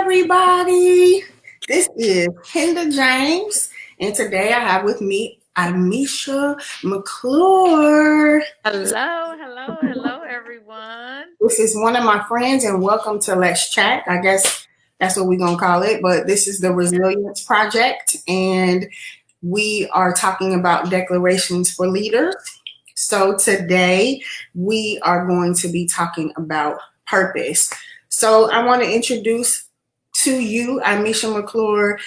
everybody. This is Penda James, and today I have with me Imesha McClure. Hello, hello, hello, everyone. This is one of my friends, and welcome to Let's Chat. I guess that's what we're going to call it, but this is the Resilience Project, and we are talking about declarations for leaders. So today we are going to be talking about purpose. So I want to introduce to you Imesha McClure.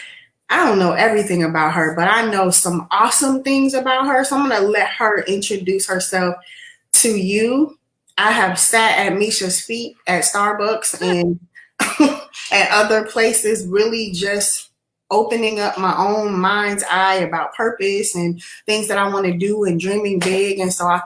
I don't know everything about her, but I know some awesome things about her. So I'm going to let her introduce herself to you. I have sat at Misha's feet at Starbucks and at other places, really just opening up my own mind's eye about purpose and things that I want to do and dreaming big. And so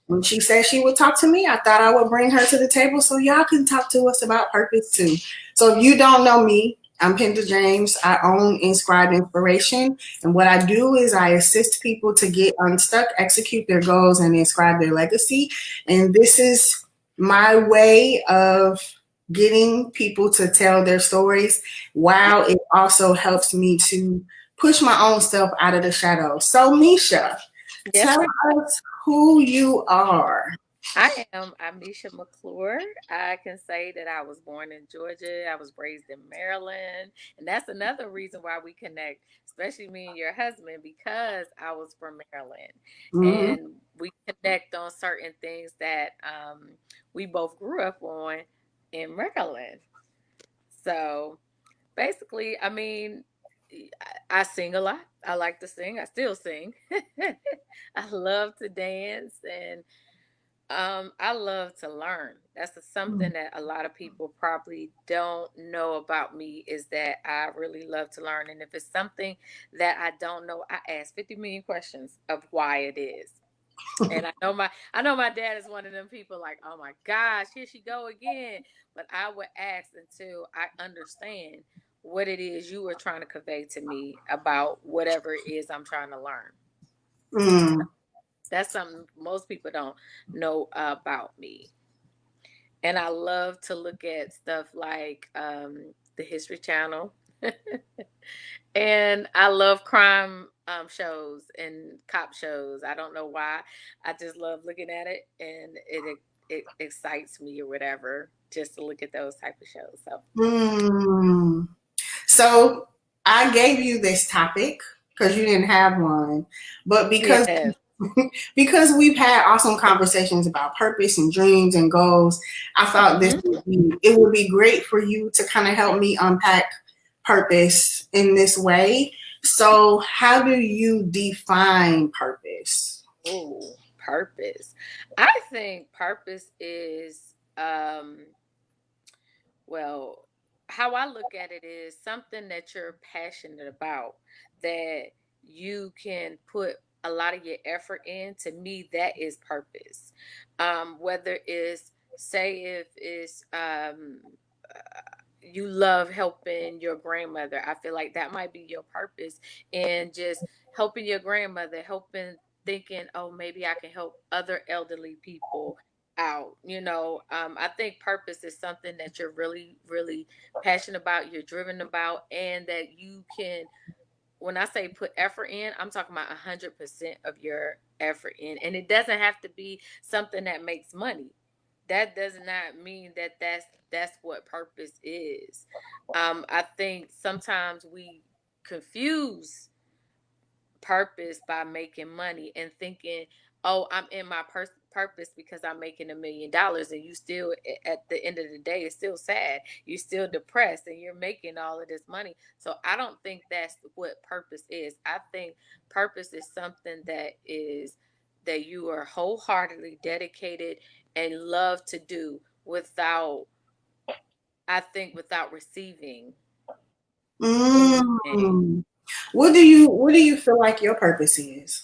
when she said she would talk to me, I thought I would bring her to the table so y'all can talk to us about purpose too. So if you don't know me, I'm Penda James. I own Inscribed Inspiration. And what I do is I assist people to get unstuck, execute their goals, and inscribe their legacy. And this is my way of getting people to tell their stories while it also helps me to push my own self out of the shadows. So, Misha, Yes, tell ma'am. us who you are. I am Imesha McClure. I can say that I was born in Georgia. I was raised in Maryland. And that's another reason why we connect, especially me and your husband, because I was from Maryland. Mm-hmm. And we connect on certain things that we both grew up on in Maryland. So basically, I mean, I sing a lot. I like to sing. I still sing. I love to dance and I love to learn. Something that a lot of people probably don't know about me is that I really love to learn. And if it's something that I don't know, I ask 50 million questions of why it is. And I know my dad is one of them people like, oh my gosh, here she go again. But I would ask until I understand what it is you were trying to convey to me about whatever it is I'm trying to learn. Mm. That's something most people don't know about me. And I love to look at stuff like the History Channel. And I love crime shows and cop shows. I don't know why. I just love looking at it, and it excites me or whatever just to look at those type of shows. So Mm. So I gave you this topic because you didn't have one, but yes. because we've had awesome conversations about purpose and dreams and goals, I thought Hmm. it would be great for you to kind of help me unpack purpose in this way. So, how do you define purpose? Oh, purpose. I think purpose is well, how I look at it is something that you're passionate about, that you can put a lot of your effort in. To me, that is purpose. Whether it's, say, if it's you love helping your grandmother, I feel like that might be your purpose, and just helping your grandmother, helping, thinking, oh, maybe I can help other elderly people out. I think purpose is something that you're really, really passionate about, you're driven about, and that you can, when I say put effort in, I'm talking about 100% of your effort in. And it doesn't have to be something that makes money. That does not mean that that's what purpose is. I think sometimes we confuse purpose by making money and thinking, oh, I'm in my purpose because I'm making $1 million, and you still, at the end of the day, it's still sad, you're still depressed, and you're making all of this money. So I don't think that's what purpose is. I think purpose is something that you are wholeheartedly dedicated and love to do, without, I think, without receiving anything. Mm. What do you feel like your purpose is?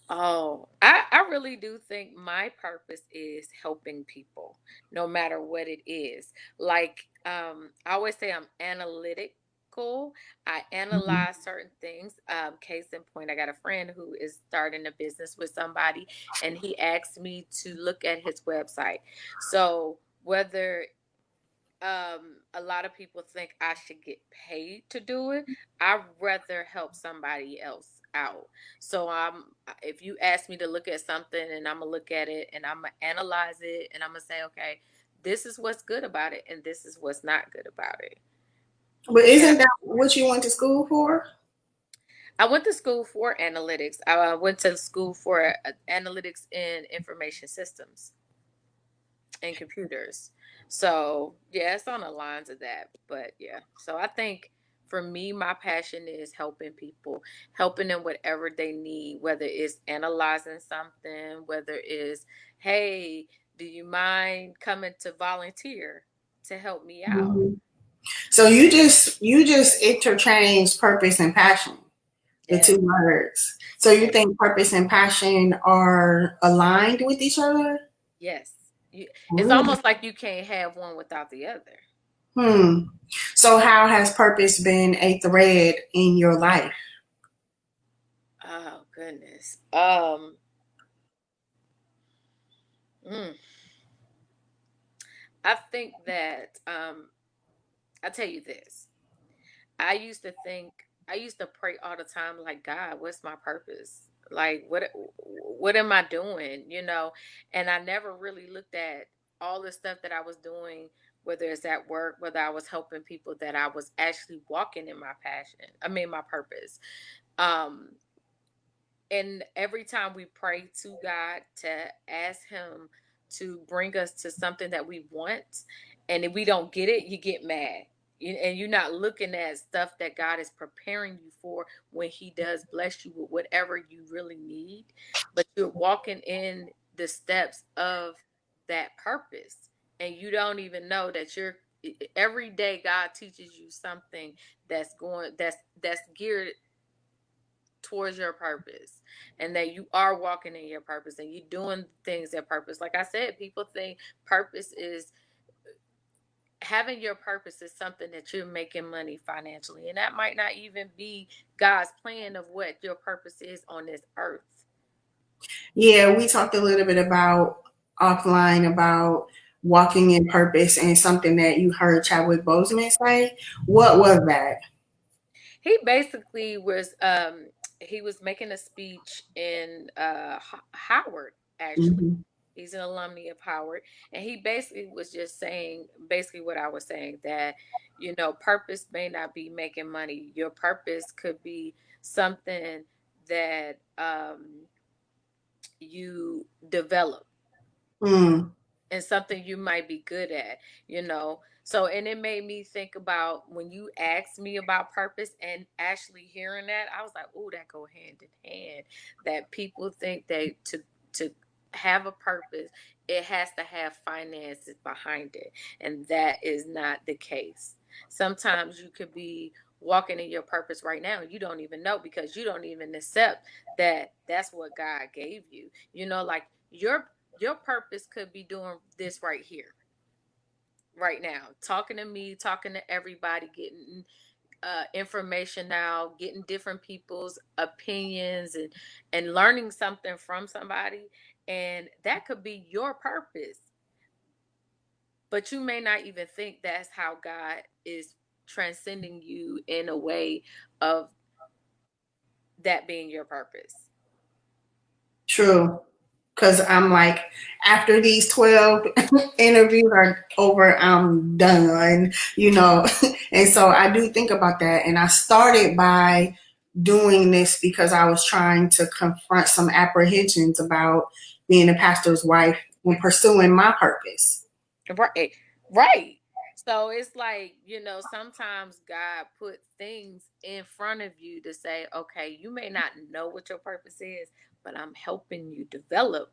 Oh, I really do think my purpose is helping people, no matter what it is. Like, I always say I'm analytical. I Mhm. analyze certain things. Case in point, I got a friend who is starting a business with somebody, and he asked me to look at his website. So whether A lot of people think I should get paid to do it. I'd rather help somebody else out. So if you ask me to look at something and I'm gonna look at it and I'm gonna analyze it and I'm gonna say, okay, this is what's good about it and this is what's not good about it. But And isn't that what you went to school for? I went to school for analytics. I went to school for analytics in information systems and computers. So yeah, it's on the lines of that. But yeah, so I think for me, my passion is helping people, helping them whatever they need, whether it's analyzing something, whether it's, hey, do you mind coming to volunteer to help me out? Mhm. So you just interchange purpose and passion, the Yes, two words. So you yes, think purpose and passion are aligned with each other? yes. It's Ooh. almost like you can't have one without the other. Hmm. So how has purpose been a thread in your life? Oh goodness. Mm, I think that I tell you this. I used to pray all the time like, God, what's my purpose? Like what am I doing, you know? And I never really looked at all the stuff that I was doing, whether it's at work, whether I was helping people, that I was actually walking in my passion. I mean my purpose. Um and every time we pray to God to ask Him to bring us to something that we want, and if we don't get it, you get mad. And you're not looking at stuff that God is preparing you for when He does bless you with whatever you really need, but you're walking in the steps of that purpose, and you don't even know that you're. Every day God teaches you something that's geared towards your purpose, and that you are walking in your purpose and you're doing things at purpose. Like I said, people think purpose is having your purpose is something that you're making money financially, and that might not even be God's plan of what your purpose is on this earth. Yeah, we talked a little bit about offline about walking in purpose and something that you heard Chadwick Boseman say. What was that? He basically was he was making a speech in Howard, actually. Mhm. He's an alumni of Howard, and he basically was just saying basically what I was saying, that purpose may not be making money. Your purpose could be something that you develop, Mm. and something you might be good at, So, and it made me think about when you asked me about purpose, and actually hearing that, I was like, oh, that go hand in hand. That people think to have a purpose, it has to have finances behind it. And that is not the case. Sometimes you could be walking in your purpose right now and you don't even know, because you don't even accept that that's what God gave you. Like your purpose could be doing this right here, right now, talking to me, talking to everybody, getting information now, getting different people's opinions, and learning something from somebody, and that could be your purpose. But you may not even think that's how God is transcending you in a way of that being your purpose. True. Because I'm like, after these 12 interviews are over, I'm done, you know. And so I do think about that. And I started by doing this because I was trying to confront some apprehensions about being a pastor's wife and pursuing my purpose. Right. Right. So it's like, sometimes God put things in front of you to say, okay, you may not know what your purpose is, but I'm helping you develop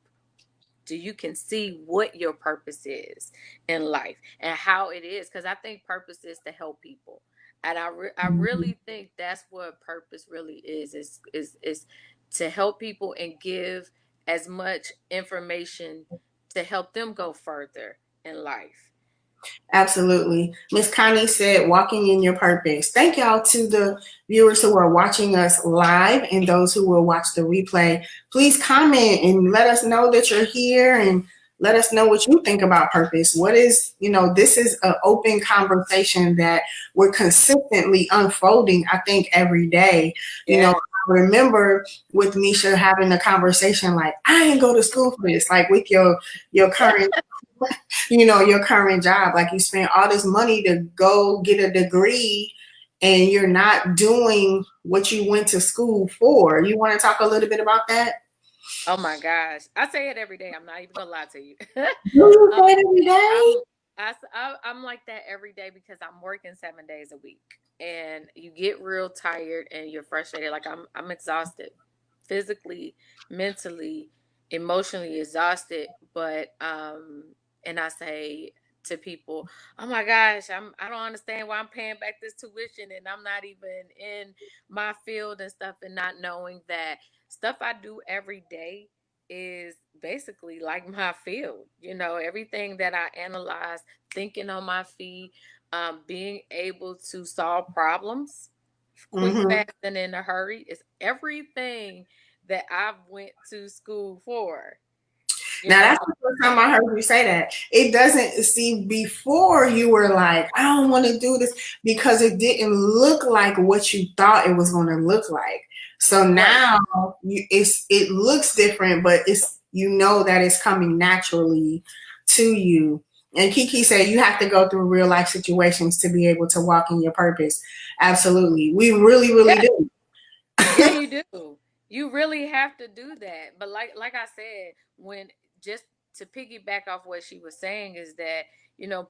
so you can see what your purpose is in life and how it is. Because I think purpose is to help people. And I Mhm. really think that's what purpose really is to help people and give as much information to help them go further in life. Absolutely. Miss Connie said, walking in your purpose. Thank y'all to the viewers who are watching us live and those who will watch the replay. Please comment and let us know that you're here and Let us know what you think about purpose. What is, this is an open conversation that we're consistently unfolding, I think, every day. Yeah. I remember with Misha having a conversation like, I didn't go to school for this, like with your current your current job. Like you spent all this money to go get a degree and you're not doing what you went to school for. You want to talk a little bit about that? Oh my gosh. I say it every day. I'm not even gonna lie to you. Do you say um, it every day? I'm I'm like that every day because I'm working 7 days a week, and you get real tired and you're frustrated. Like I'm exhausted, physically, mentally, emotionally exhausted. But and I say to people, "Oh my gosh, I don't understand why I'm paying back this tuition and I'm not even in my field and stuff, and not knowing that stuff I do every day is basically like my field. Everything that I analyze, thinking on my feet, being able to solve problems quick, Mm-hmm. fast, and in a hurry is everything that I've went to school for. You Now know, that's the first time I heard you say that. It doesn't see before you were like, I don't want to do this because it didn't look like what you thought it was going to look like. So right. now it looks different, but it's that it's coming naturally to you. And Kiki said you have to go through real life situations to be able to walk in your purpose. Absolutely, we really, really Yeah. do. Yeah, you do. You really have to do that. But like I said, when just to piggyback off what she was saying is that,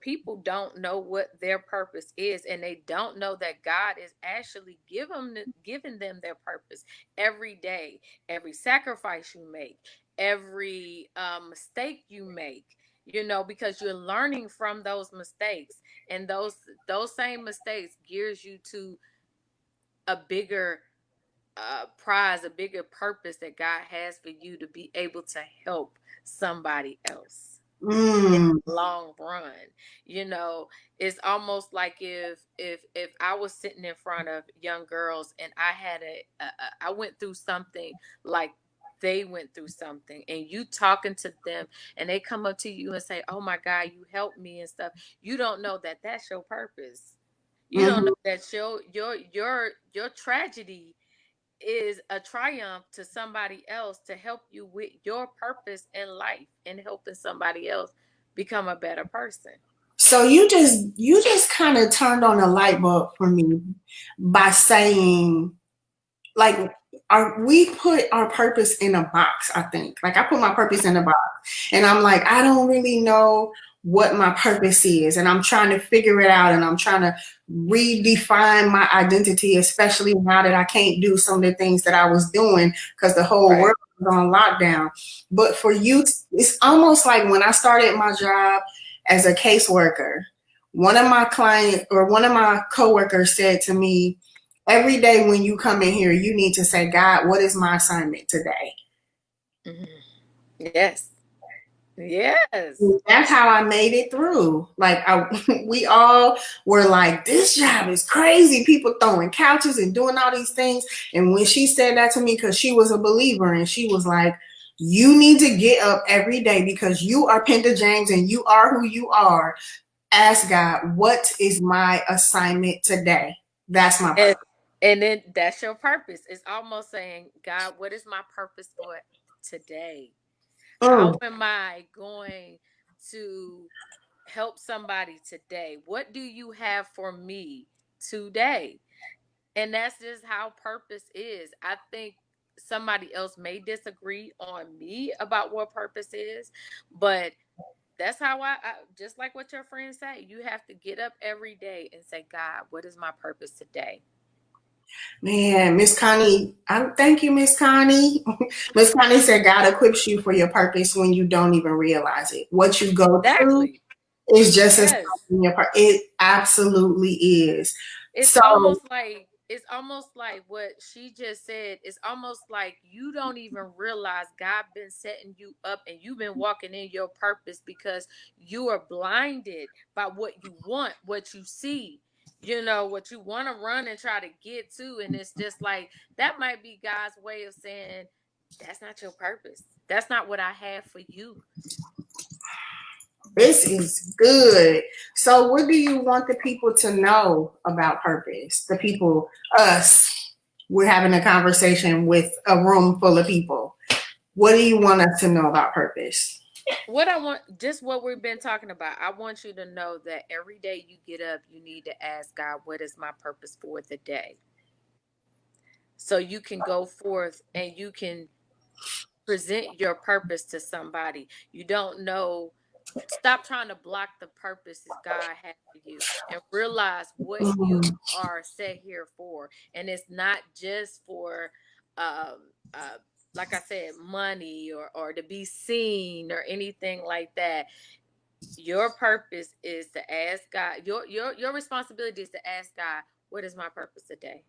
people don't know what their purpose is, and they don't know that God is actually giving them their purpose every day, every sacrifice you make, every mistake you make, because you're learning from those mistakes, and those same mistakes gears you to a bigger prize, a bigger purpose that God has for you to be able to help somebody else in Mm, the long run. You know, it's almost like if I was sitting in front of young girls and I had I went through something like they went through something, and you talking to them and they come up to you and say, "Oh my God, you helped me," and stuff. You don't know that that's your purpose. You don't know mhm. that your tragedy is a triumph to somebody else to help you with your purpose in life and helping somebody else become a better person. So you just kind of turned on a light bulb for me by saying, like, we put our purpose in a box. I think, like, I put my purpose in a box, and I'm like, I don't really know what my purpose is, and I'm trying to figure it out, and I'm trying to redefine my identity, especially now that I can't do some of the things that I was doing because the whole Right. world was on lockdown. But for you, it's almost like when I started my job as a caseworker, one of my coworkers said to me, every day when you come in here, you need to say, God, what is my assignment today? Mhm. Yes. Yes. That's how I made it through. Like, we all were like, this job is crazy. People throwing couches and doing all these things. And when she said that to me, because she was a believer, and she was like, you need to get up every day because you are Penda James and you are who you are. Ask God, what is my assignment today? That's my And, purpose. and then that's your purpose. It's almost saying, God, what is my purpose for today? How Mm. am I going to help somebody today? What do you have for me today? And that's just how purpose is. I think somebody else may disagree on me about what purpose is, but that's how I just like what your friends say. You have to get up every day and say, God, what is my purpose today? Man, Miss Connie, I thank you, Miss Connie. Miss Connie said God equips you for your purpose when you don't even realize it. What you go through Exactly. is just as Yes. your part. It absolutely is. It's So, almost like what she just said. It's almost like you don't even realize God been setting you up and you've been walking in your purpose because you are blinded by what you want, what you see, what you want to run and try to get to. And it's just like that might be God's way of saying, that's not your purpose. That's not what I have for you. This is good. So, what do you want the people to know about purpose? The people, us, we're having a conversation with a room full of people. What do you want us to know about purpose? What I want, just what we've been talking about, I want you to know that every day you get up, you need to ask God, what is my purpose for the day? So you can go forth and you can present your purpose to somebody. You don't know, stop trying to block the purposes God has for you and realize what you Mm, are set here for. And it's not just for, um, uh, like I said, money or to be seen or anything like that. Your purpose is to ask God. Your responsibility is to ask God, what is my purpose today?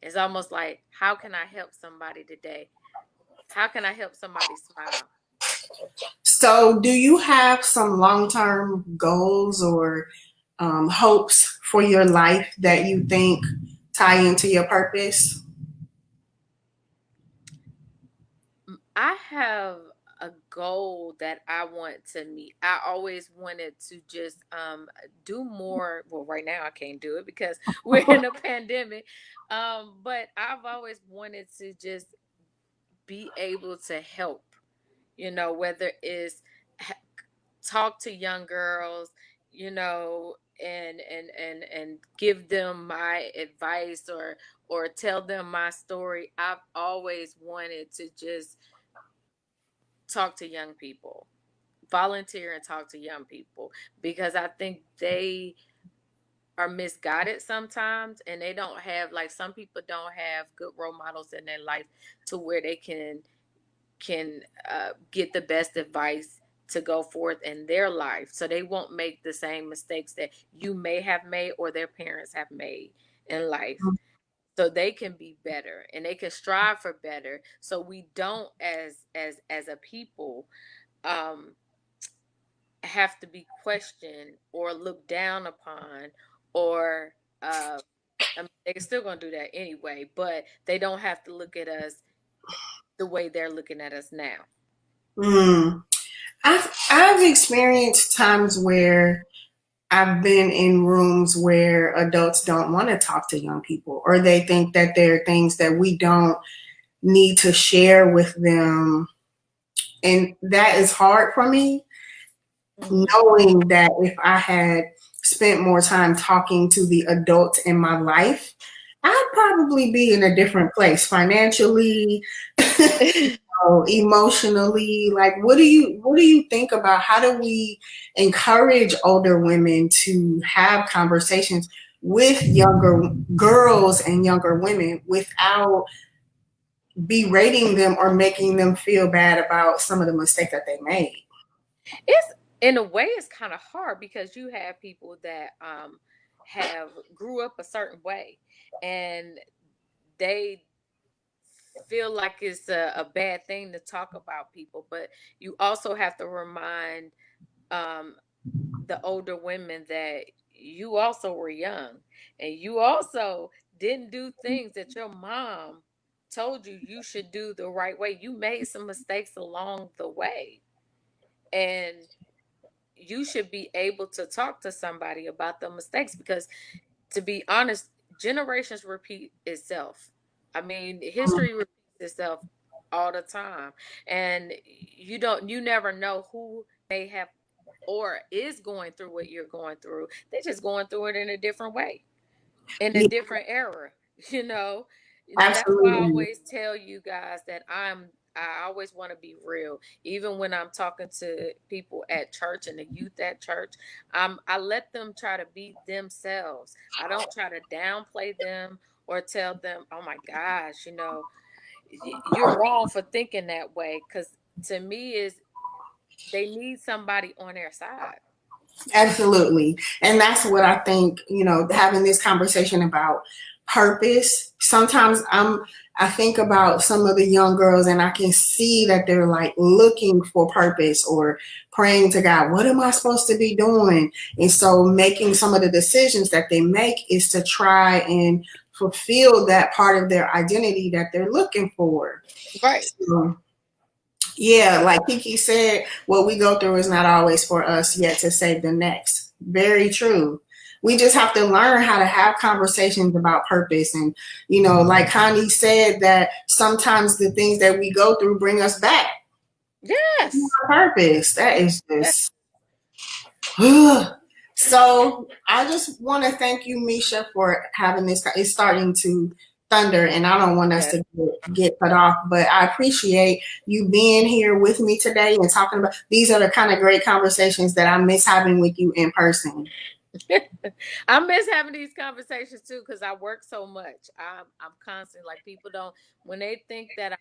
It's almost like, how can I help somebody today? How can I help somebody smile? So, do you have some long term goals or hopes for your life that you think tie into your purpose? I have a goal that I want to meet. I always wanted to just do more. Well, right now I can't do it because we're in a pandemic. But I've always wanted to just be able to help, whether it's ha- talk to young girls, and give them my advice or tell them my story. I've always wanted to just talk to young people, volunteer and talk to young people, because I think they are misguided sometimes, and they don't have, like, some people don't have good role models in their life to where they can get the best advice to go forth in their life, so they won't make the same mistakes that you may have made or their parents have made in life, so they can be better and they can strive for better, so we don't, as a people, um have to be questioned or looked down upon, or I mean, they're still going to do that anyway, but they don't have to look at us the way they're looking at us now. Mm. I've experienced times where I've been in rooms where adults don't want to talk to young people, or they think that there are things that we don't need to share with them. And that is hard for me, Hmm. knowing that if I had spent more time talking to the adults in my life, I'd probably be in a different place financially, emotionally. Like, what do you think about how do we encourage older women to have conversations with younger girls and younger women without berating them or making them feel bad about some of the mistakes that they made? It's, in a way, it's kind of hard because you have people that have grew up a certain way, and they feel like it's a bad thing to talk about people, but you also have to remind um the older women that you also were young, and you also didn't do things that your mom told you should do the right way. You made some mistakes along the way, and you should be able to talk to somebody about the mistakes, because, to be honest, generations repeat itself. I mean, history repeats itself all the time, and you never know who may have or is going through what you're going through. They're just going through it in a different way, in a Yeah, different era, you know. That's why I absolutely. always tell you guys that I always want to be real. Even when I'm talking to people at church and the youth at church, I let them try to be themselves. I don't try to downplay them or tell them, "Oh my gosh, you're wrong for thinking that way." Because to me, is they need somebody on their side. Absolutely. And that's what I think, having this conversation about purpose. Sometimes I think about some of the young girls and I can see that they're like looking for purpose or praying to God, what am I supposed to be doing? And so making some of the decisions that they make is to try and fulfill that part of their identity that they're looking for. Right. So Yeah, like Kiki said, what we go through is not always for us, yet to save the next. Very true. We just have to learn how to have conversations about purpose. And, like Connie said, that sometimes the things that we go through bring us back to Yes. our purpose. That is Yes. just. So I just want to thank you, Misha, for having this. It's starting to thunder, and I don't want us Yes. to get cut off, but I appreciate you being here with me today and talking about these are the kind of great conversations that I miss having with you in person. I miss having these conversations too because I work so much. I'm constant. Like people don't when they think that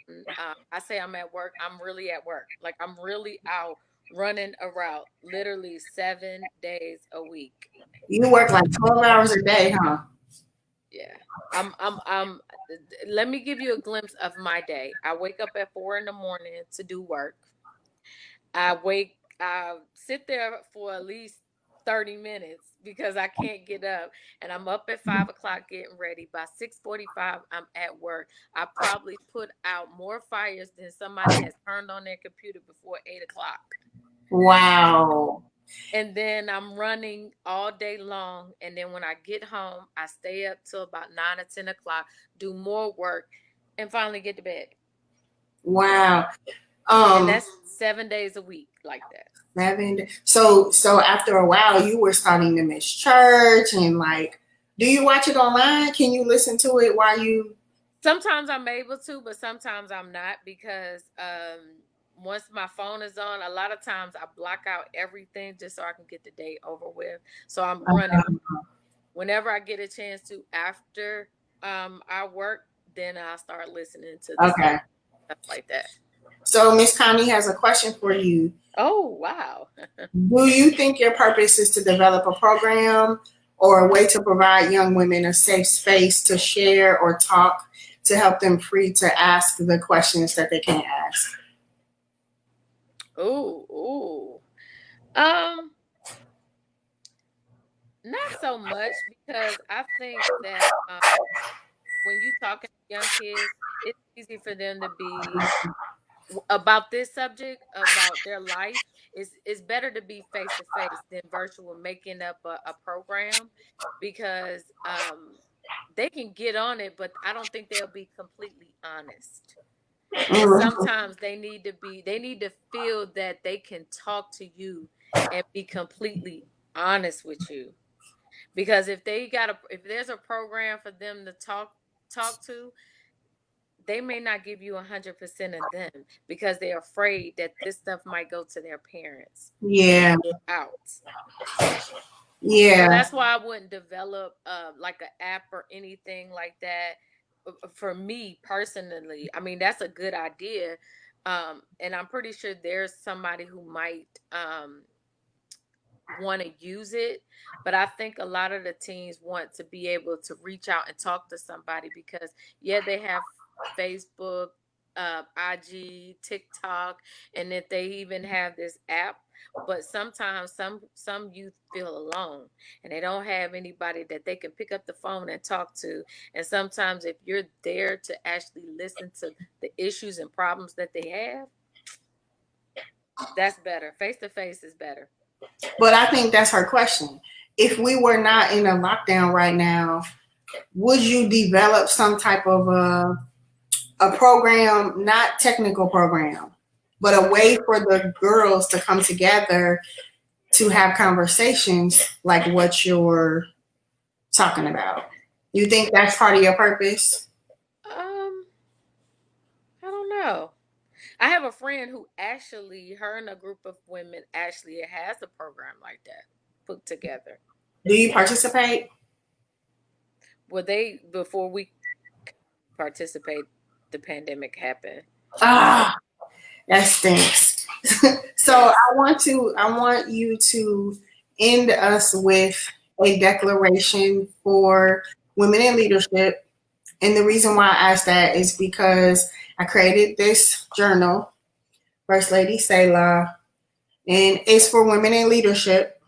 I say I'm at work. I'm really at work. Like I'm really out running a route, literally 7 days a week. You work like 12 hours a day, huh? Yeah. I'm let me give you a glimpse of my day. I wake up at 4 in the morning to do work. I sit there for at least 30 minutes because I can't get up. And I'm up at 5 o'clock getting ready. By 6:45, I'm at work. I probably put out more fires than somebody has turned on their computer before 8 o'clock. Wow. And then I'm running all day long. And then when I get home, I stay up till about 9 or 10 o'clock, do more work, and finally get to bed. Wow. And Um, that's 7 days a week like that. 7. So after a while, you were starting to miss church and like, do you watch it online? Can you listen to it while you? Sometimes I'm able to, but sometimes I'm not because once my phone is on, a lot of times I block out everything just so I can get the day over with. So I'm running whenever I get a chance to after I work, then I'll start listening to the Okay. sermon, stuff like that. So Miss Connie has a question for you. Oh wow. Do you think your purpose is to develop a program or a way to provide young women a safe space to share or talk to help them free to ask the questions that they can't ask? Ooh, ooh. Um, Not so much because I think that when you talking to young kids, it's easy for them to be about this subject about their life. It's better to be face to face than virtual making up a program because they can get on it, but I don't think they'll be completely honest. And Mhm. sometimes they need to feel that they can talk to you and be completely honest with you. Because if there's a program for them to talk to, they may not give you 100% of them because they're afraid that this stuff might go to their parents and Yeah, get out. So yeah. that's why I wouldn't develop like an app or anything like that. For me personally, I mean that's a good idea, and I'm pretty sure there's somebody who might want to use it, but I think a lot of the teens want to be able to reach out and talk to somebody because yeah, they have Facebook, IG, TikTok, and that they even have this app. But sometimes some youth feel alone and they don't have anybody that they can pick up the phone and talk to. And sometimes if you're there to actually listen to the issues and problems that they have, that's better. Face to face is better. But I think that's her question. If we were not in a lockdown right now, would you develop some type of a program, not technical program, but a way for the girls to come together to have conversations like what you're talking about? You think that's part of your purpose? Um, I don't know. I have a friend who actually, her and a group of women actually has a program like that put together. Do you participate? Well, before we participate, the pandemic happened. Ah, that stinks. So Yes. I want you to end us with a declaration for women in leadership. And the reason why I asked that is because I created this journal, First Lady Selah, and it's for women in leadership.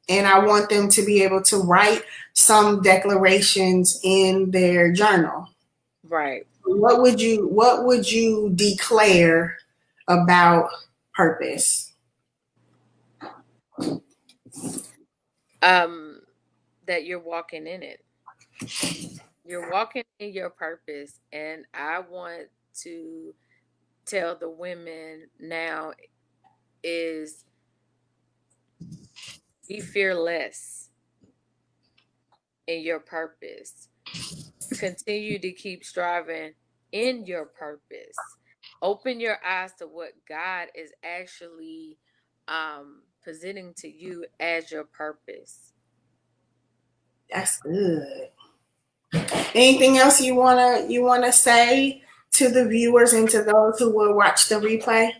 And I want them to be able to write some declarations in their journal. Right. What would you declare about purpose? That you're walking in it. You're walking in your purpose, and I want to tell the women now is be fearless in your purpose. Continue to keep striving in your purpose. Open your eyes to what God is actually presenting to you as your purpose. That's good. Anything else you wanna say to the viewers and to those who will watch the replay?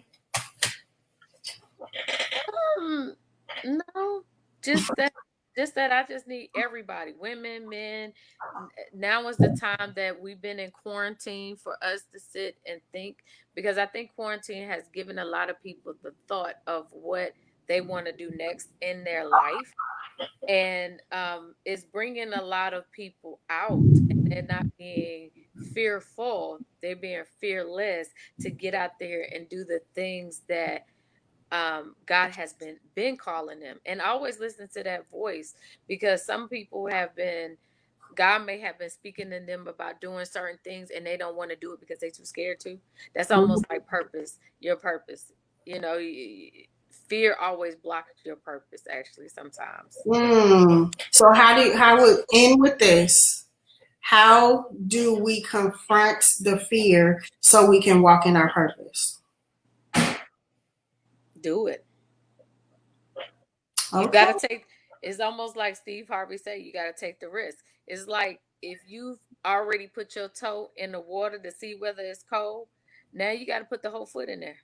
Um, no, just that, just that I just need everybody, women, men. Now is the time that we've been in quarantine for us to sit and think, because I think quarantine has given a lot of people the thought of what they want to do next in their life, and it's bringing a lot of people out, and they're not being fearful; they're being fearless to get out there and do the things that God has been calling them, and always listen to that voice, because some people have been, God may have been speaking to them about doing certain things, and they don't want to do it because they're too scared to. That's almost like purpose, your purpose. You know, fear always blocks your purpose. Actually, sometimes. So how would end with this? How do we confront the fear so we can walk in our purpose? Do it. You Okay. got to take. It's almost like Steve Harvey said. You got to take the risk. It's like if you've already put your toe in the water to see whether it's cold. Now you got to put the whole foot in there.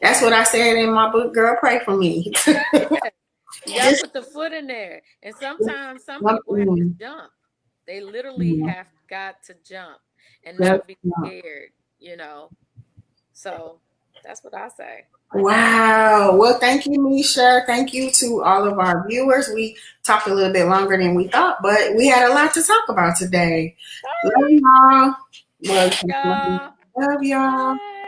That's what I said in my book, Girl, Pray for Me. Yeah, you got to Just put the foot in there. And sometimes some jump people have to in. jump. They literally Yeah, have got to jump and just not be jump. scared. So that's what I say. Wow. Well, thank you, Misha. Thank you to all of our viewers. We talked a little bit longer than we thought, but we had a lot to talk about today. Love y'all. Love y'all. Love y'all. Bye.